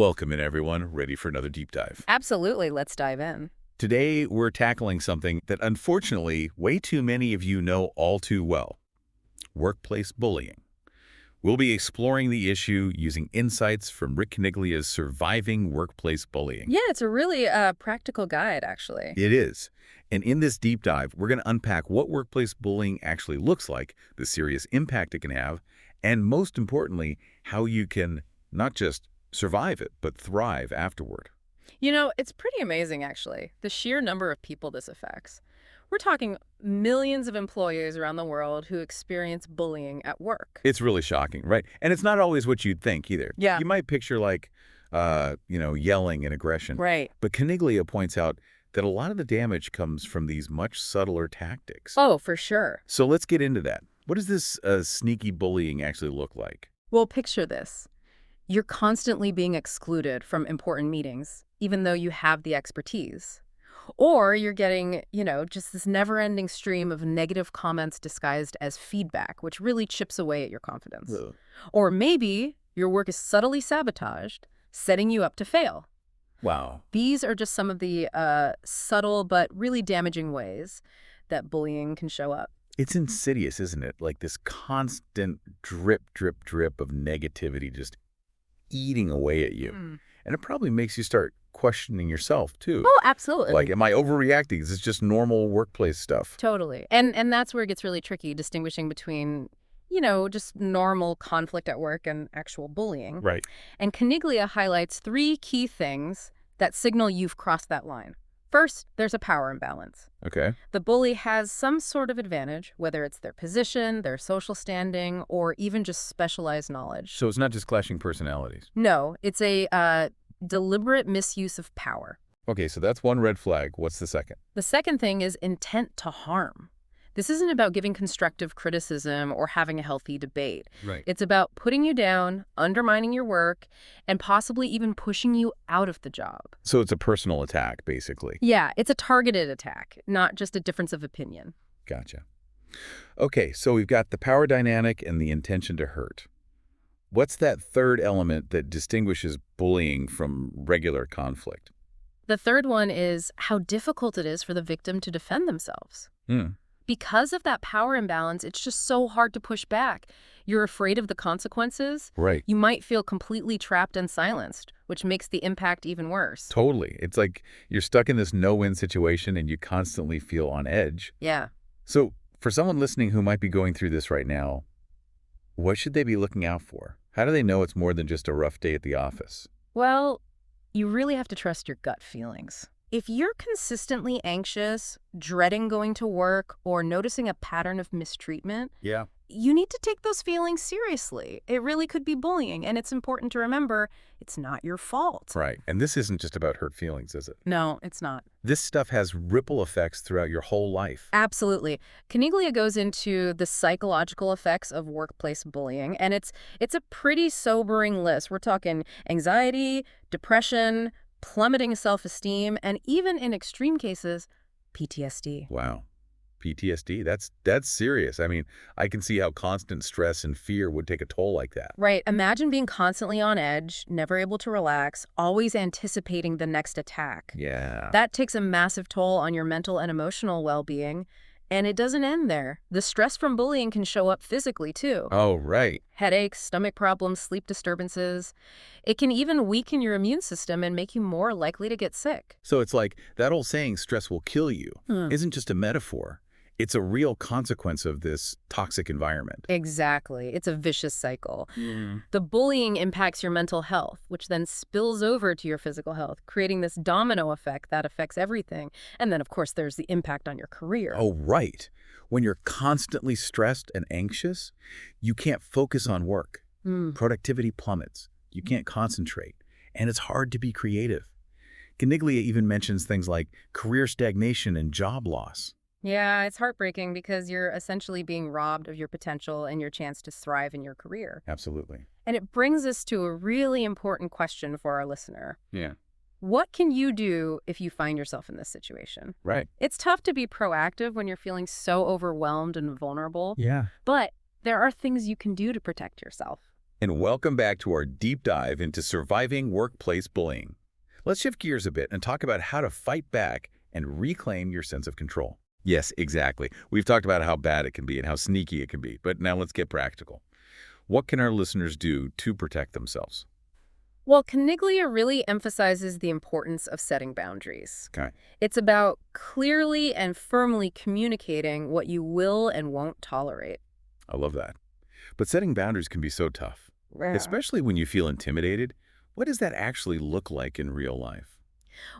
Welcome in, everyone. Ready for another deep dive. Absolutely. Let's dive in. Today, we're tackling something that unfortunately way too many of you know all too well: workplace bullying. We'll be exploring the issue using insights from Rick Caniglia's Surviving Workplace Bullying. Yeah, it's a really practical guide, actually. It is. And in this deep dive, we're going to unpack what workplace bullying actually looks like, the serious impact it can have, and most importantly, how you can not just survive it, but thrive afterward. You know, it's pretty amazing, actually, the sheer number of people this affects. We're talking millions of employees around the world who experience bullying at work. It's really shocking, right? And it's not always what you'd think either. Yeah. You might picture like, yelling and aggression. Right. But Caniglia points out that a lot of the damage comes from these much subtler tactics. Oh, for sure. So let's get into that. What does this sneaky bullying actually look like? Well, picture this. You're constantly being excluded from important meetings, even though you have the expertise. Or you're getting, just this never-ending stream of negative comments disguised as feedback, which really chips away at your confidence. Ugh. Or maybe your work is subtly sabotaged, setting you up to fail. Wow. These are just some of the subtle but really damaging ways that bullying can show up. It's insidious, isn't it? Like this constant drip, drip, drip of negativity just eating away at you. And it probably makes you start questioning yourself, too. Oh, absolutely. Like, am I overreacting? Is this just normal workplace stuff? Totally. And that's where it gets really tricky, distinguishing between, just normal conflict at work and actual bullying. Right. And Caniglia highlights 3 key things that signal you've crossed that line. First, there's a power imbalance. Okay. The bully has some sort of advantage, whether it's their position, their social standing, or even just specialized knowledge. So it's not just clashing personalities. No, it's a deliberate misuse of power. Okay, so that's one red flag. What's the second? The second thing is intent to harm. This isn't about giving constructive criticism or having a healthy debate. Right. It's about putting you down, undermining your work, and possibly even pushing you out of the job. So it's a personal attack, basically. Yeah, it's a targeted attack, not just a difference of opinion. Gotcha. Okay, so we've got the power dynamic and the intention to hurt. What's that third element that distinguishes bullying from regular conflict? The third one is how difficult it is for the victim to defend themselves. Because of that power imbalance, it's just so hard to push back. You're afraid of the consequences. Right. You might feel completely trapped and silenced, which makes the impact even worse. Totally. It's like you're stuck in this no-win situation and you constantly feel on edge. Yeah. So for someone listening who might be going through this right now, what should they be looking out for? How do they know it's more than just a rough day at the office? Well, you really have to trust your gut feelings. If you're consistently anxious, dreading going to work, or noticing a pattern of mistreatment, Yeah. you need to take those feelings seriously. It really could be bullying, and it's important to remember it's not your fault. Right. And this isn't just about hurt feelings, is it? No, it's not. This stuff has ripple effects throughout your whole life. Absolutely. Caniglia goes into the psychological effects of workplace bullying, and it's a pretty sobering list. We're talking anxiety, depression, plummeting self-esteem, and even in extreme cases, PTSD. Wow. PTSD, that's serious. I mean, I can see how constant stress and fear would take a toll like that. Right. Imagine being constantly on edge, never able to relax, always anticipating the next attack. Yeah. That takes a massive toll on your mental and emotional well-being, and it doesn't end there. The stress from bullying can show up physically, too. Oh, right. Headaches, stomach problems, sleep disturbances. It can even weaken your immune system and make you more likely to get sick. So it's like that old saying, stress will kill you, isn't just a metaphor. It's a real consequence of this toxic environment. Exactly. It's a vicious cycle. The bullying impacts your mental health, which then spills over to your physical health, creating this domino effect that affects everything. And then, of course, there's the impact on your career. Oh, right. When you're constantly stressed and anxious, you can't focus on work. Productivity plummets. You can't concentrate. And it's hard to be creative. Caniglia even mentions things like career stagnation and job loss. Yeah, it's heartbreaking because you're essentially being robbed of your potential and your chance to thrive in your career. Absolutely. And it brings us to a really important question for our listener. Yeah. What can you do if you find yourself in this situation? Right. It's tough to be proactive when you're feeling so overwhelmed and vulnerable. Yeah. But there are things you can do to protect yourself. And welcome back to our deep dive into surviving workplace bullying. Let's shift gears a bit and talk about how to fight back and reclaim your sense of control. Yes, exactly. We've talked about how bad it can be and how sneaky it can be, but now let's get practical. What can our listeners do to protect themselves? Well, Caniglia really emphasizes the importance of setting boundaries. Okay, It's about clearly and firmly communicating what you will and won't tolerate. I love that. But setting boundaries can be so tough, Yeah. especially when you feel intimidated. What does that actually look like in real life?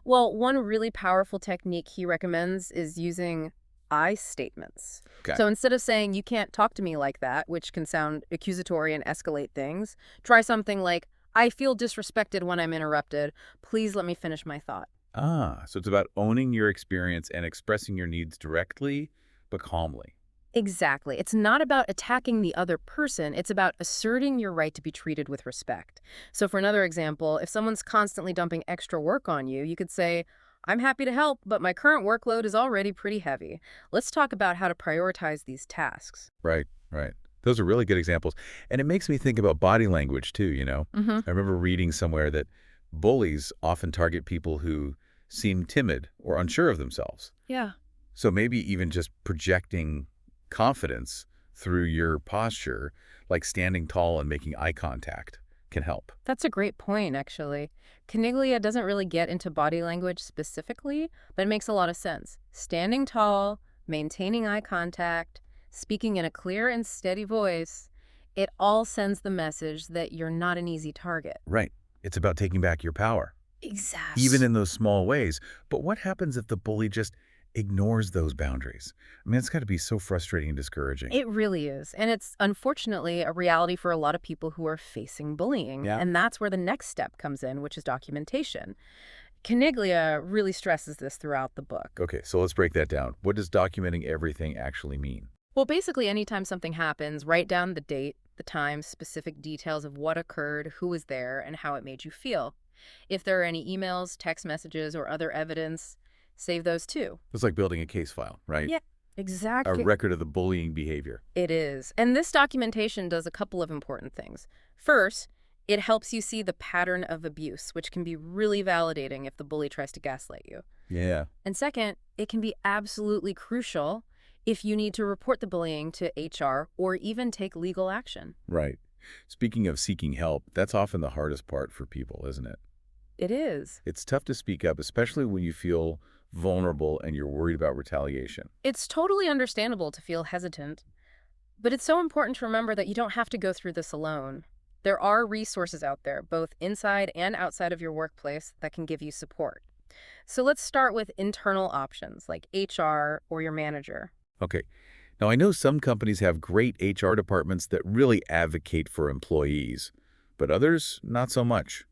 Well, one really powerful technique he recommends is using I statements. Okay. So instead of saying, you can't talk to me like that, which can sound accusatory and escalate things, try something like, I feel disrespected when I'm interrupted. Please let me finish my thought. So it's about owning your experience and expressing your needs directly, but calmly. Exactly. It's not about attacking the other person. It's about asserting your right to be treated with respect. So for another example, if someone's constantly dumping extra work on you, you could say, I'm happy to help, but my current workload is already pretty heavy. Let's talk about how to prioritize these tasks. Right, right. Those are really good examples. And it makes me think about body language too, Mm-hmm. I remember reading somewhere that bullies often target people who seem timid or unsure of themselves. Yeah. So maybe even just projecting confidence through your posture, like standing tall and making eye contact, can help. That's a great point, actually. Caniglia doesn't really get into body language specifically, but it makes a lot of sense. Standing tall, maintaining eye contact, speaking in a clear and steady voice, it all sends the message that you're not an easy target. Right. It's about taking back your power, Exactly. even in those small ways. But what happens if the bully just ignores those boundaries? I mean, it's got to be so frustrating and discouraging. It really is. And it's unfortunately a reality for a lot of people who are facing bullying. Yeah. And that's where the next step comes in, which is documentation. Caniglia really stresses this throughout the book. Okay, so let's break that down. What does documenting everything actually mean? Well, basically, anytime something happens, write down the date, the time, specific details of what occurred, who was there, and how it made you feel. If there are any emails, text messages, or other evidence, save those too. It's like building a case file, right? Yeah, A exactly. record of the bullying behavior. It is. And this documentation does a couple of important things. First, it helps you see the pattern of abuse, which can be really validating if the bully tries to gaslight you. Yeah. And second, it can be absolutely crucial if you need to report the bullying to HR or even take legal action. Right. Speaking of seeking help, that's often the hardest part for people, isn't it? It is. It's tough to speak up, especially when you feel vulnerable and you're worried about retaliation. It's totally understandable to feel hesitant, but it's so important to remember that you don't have to go through this alone. There are resources out there, both inside and outside of your workplace, that can give you support. So let's start with internal options like HR or your manager. Okay. Now, I know some companies have great HR departments that really advocate for employees, but others, not so much.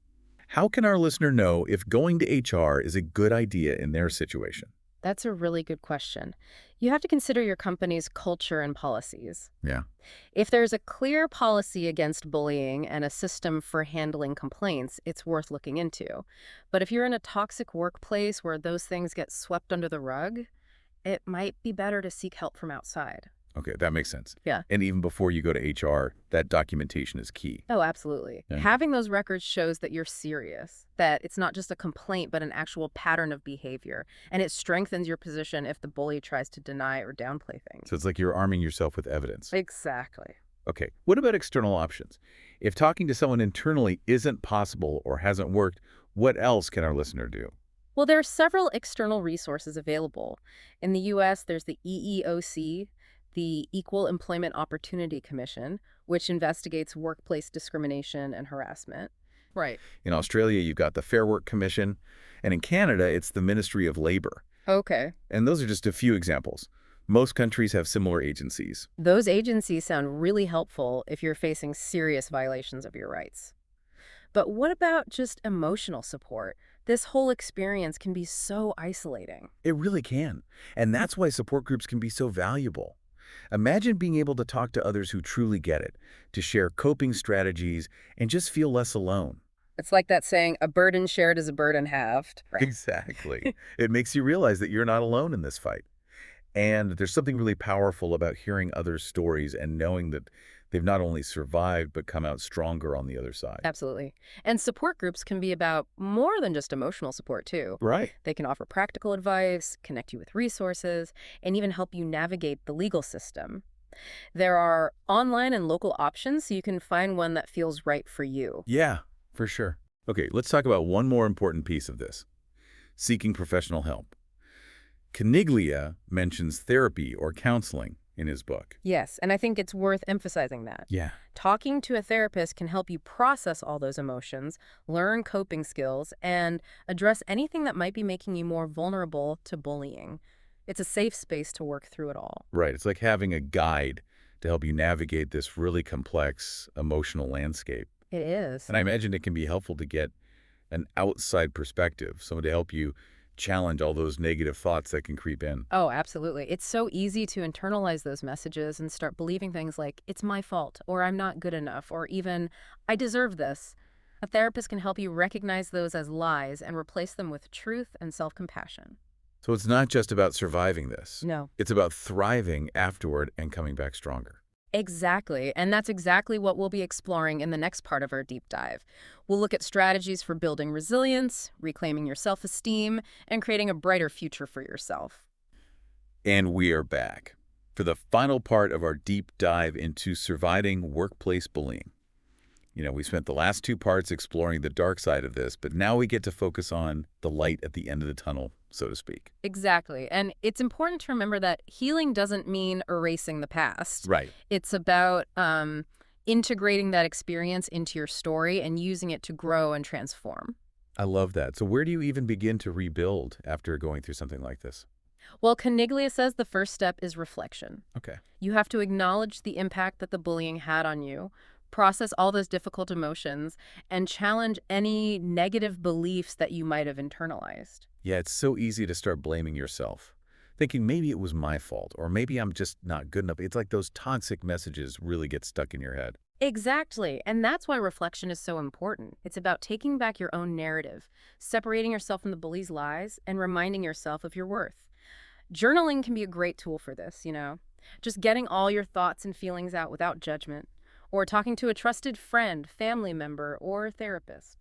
How can our listener know if going to HR is a good idea in their situation? That's a really good question. You have to consider your company's culture and policies. Yeah. If there's a clear policy against bullying and a system for handling complaints, it's worth looking into. But if you're in a toxic workplace where those things get swept under the rug, it might be better to seek help from outside. Okay, that makes sense. Yeah. And even before you go to HR, that documentation is key. Oh, absolutely. Yeah. Having those records shows that you're serious, that it's not just a complaint, but an actual pattern of behavior. And it strengthens your position if the bully tries to deny or downplay things. So it's like you're arming yourself with evidence. Exactly. Okay, what about external options? If talking to someone internally isn't possible or hasn't worked, what else can our listener do? Well, there are several external resources available. In the U.S., there's the EEOC, the Equal Employment Opportunity Commission, which investigates workplace discrimination and harassment. Right. In Australia, you've got the Fair Work Commission, and in Canada, it's the Ministry of Labor. Okay. And those are just a few examples. Most countries have similar agencies. Those agencies sound really helpful if you're facing serious violations of your rights. But what about just emotional support? This whole experience can be so isolating. It really can. And that's why support groups can be so valuable. Imagine being able to talk to others who truly get it, to share coping strategies, and just feel less alone. It's like that saying, a burden shared is a burden halved. Exactly. It makes you realize that you're not alone in this fight. And there's something really powerful about hearing others' stories and knowing that they've not only survived, but come out stronger on the other side. Absolutely. And support groups can be about more than just emotional support, too. Right. They can offer practical advice, connect you with resources, and even help you navigate the legal system. There are online and local options, so you can find one that feels right for you. Yeah, for sure. Okay, let's talk about one more important piece of this, seeking professional help. Caniglia mentions therapy or counseling in his book. Yes, and I think it's worth emphasizing that. Yeah. Talking to a therapist can help you process all those emotions, learn coping skills, and address anything that might be making you more vulnerable to bullying. It's a safe space to work through it all. Right. It's like having a guide to help you navigate this really complex emotional landscape. It is. And I imagine it can be helpful to get an outside perspective, someone to help you challenge all those negative thoughts that can creep in. Oh, absolutely. It's so easy to internalize those messages and start believing things like, it's my fault, or I'm not good enough, or even, I deserve this. A therapist can help you recognize those as lies and replace them with truth and self-compassion. So it's not just about surviving this. No. It's about thriving afterward and coming back stronger. Exactly. And that's exactly what we'll be exploring in the next part of our deep dive. We'll look at strategies for building resilience, reclaiming your self-esteem, and creating a brighter future for yourself. And we are back for the final part of our deep dive into surviving workplace bullying. We spent the last two parts exploring the dark side of this, but now we get to focus on the light at the end of the tunnel, so to speak. Exactly. And it's important to remember that healing doesn't mean erasing the past. Right. It's about integrating that experience into your story and using it to grow and transform. I love that. So where do you even begin to rebuild after going through something like this? Well, Caniglia says the first step is reflection. Okay. You have to acknowledge the impact that the bullying had on you, process all those difficult emotions, and challenge any negative beliefs that you might have internalized. Yeah, it's so easy to start blaming yourself, thinking maybe it was my fault, or maybe I'm just not good enough. It's like those toxic messages really get stuck in your head. Exactly. And that's why reflection is so important. It's about taking back your own narrative, separating yourself from the bully's lies, and reminding yourself of your worth. Journaling can be a great tool for this, just getting all your thoughts and feelings out without judgment, or talking to a trusted friend, family member, or therapist.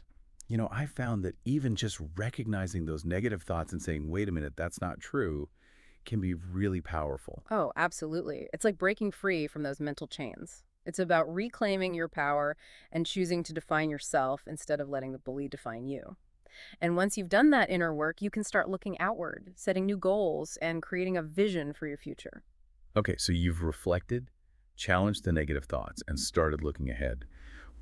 I found that even just recognizing those negative thoughts and saying, wait a minute, that's not true, can be really powerful. Oh, absolutely. It's like breaking free from those mental chains. It's about reclaiming your power and choosing to define yourself instead of letting the bully define you. And once you've done that inner work, you can start looking outward, setting new goals, and creating a vision for your future. Okay, so you've reflected, challenged the negative thoughts, and started looking ahead.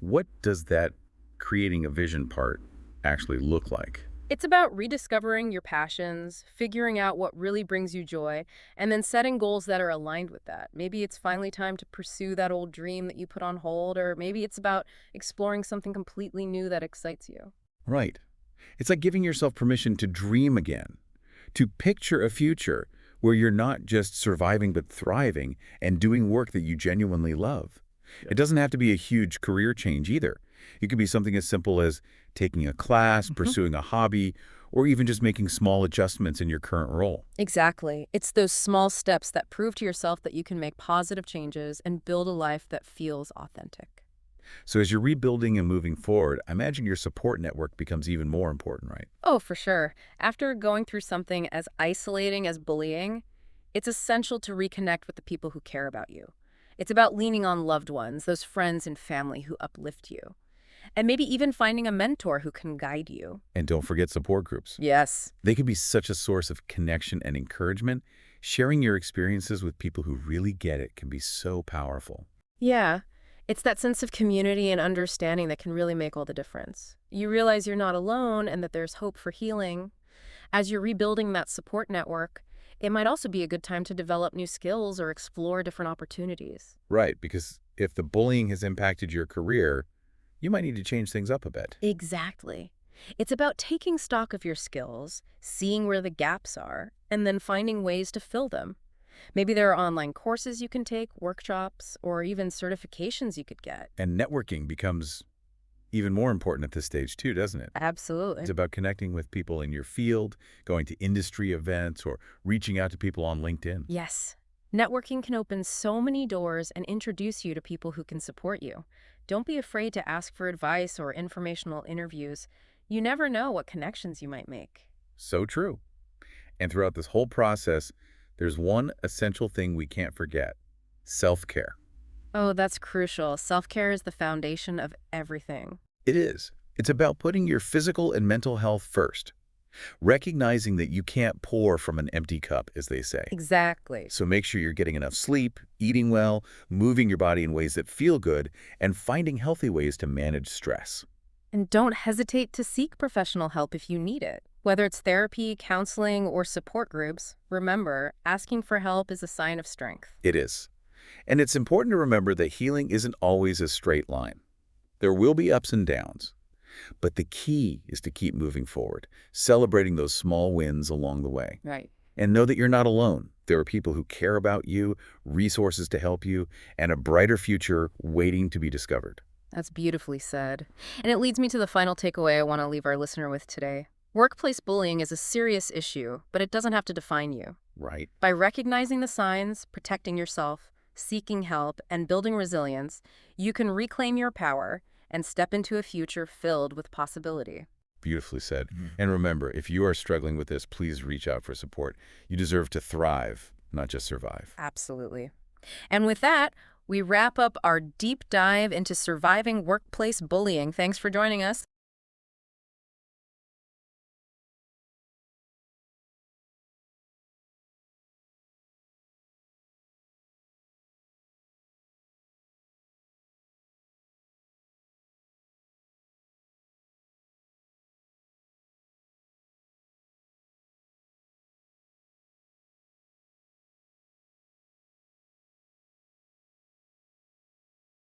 What does that creating a vision part actually look like? It's about rediscovering your passions, figuring out what really brings you joy, and then setting goals that are aligned with that. Maybe it's finally time to pursue that old dream that you put on hold, or maybe it's about exploring something completely new that excites you. Right. It's like giving yourself permission to dream again, to picture a future where you're not just surviving but thriving and doing work that you genuinely love. It doesn't have to be a huge career change either. It could be something as simple as taking a class, pursuing a hobby, or even just making small adjustments in your current role. Exactly. It's those small steps that prove to yourself that you can make positive changes and build a life that feels authentic. So as you're rebuilding and moving forward, I imagine your support network becomes even more important, right? Oh, for sure. After going through something as isolating as bullying, it's essential to reconnect with the people who care about you. It's about leaning on loved ones, those friends and family who uplift you. And maybe even finding a mentor who can guide you. And don't forget support groups. Yes. They can be such a source of connection and encouragement. Sharing your experiences with people who really get it can be so powerful. Yeah. It's that sense of community and understanding that can really make all the difference. You realize you're not alone and that there's hope for healing. As you're rebuilding that support network, it might also be a good time to develop new skills or explore different opportunities. Right, because if the bullying has impacted your career, you might need to change things up a bit. Exactly. It's about taking stock of your skills, seeing where the gaps are, and then finding ways to fill them. Maybe there are online courses you can take, workshops, or even certifications you could get. And networking becomes even more important at this stage too, doesn't it? Absolutely. It's about connecting with people in your field, going to industry events, or reaching out to people on LinkedIn. Yes. Networking can open so many doors and introduce you to people who can support you. Don't be afraid to ask for advice or informational interviews. You never know what connections you might make. So true. And throughout this whole process, there's one essential thing we can't forget: self-care. Oh, that's crucial. Self-care is the foundation of everything. It is. It's about putting your physical and mental health first, recognizing that you can't pour from an empty cup, as they say. Exactly. So make sure you're getting enough sleep, eating well, moving your body in ways that feel good, and finding healthy ways to manage stress. And don't hesitate to seek professional help if you need it. Whether it's therapy, counseling, or support groups, remember, asking for help is a sign of strength. It is. And it's important to remember that healing isn't always a straight line. There will be ups and downs. But the key is to keep moving forward, celebrating those small wins along the way. Right. And know that you're not alone. There are people who care about you, resources to help you, and a brighter future waiting to be discovered. That's beautifully said. And it leads me to the final takeaway I want to leave our listener with today. Workplace bullying is a serious issue, but it doesn't have to define you. Right. By recognizing the signs, protecting yourself, seeking help, and building resilience, you can reclaim your power and step into a future filled with possibility. Beautifully said. And remember, if you are struggling with this, please reach out for support. You deserve to thrive, not just survive. Absolutely. And with that, we wrap up our deep dive into surviving workplace bullying. Thanks for joining us.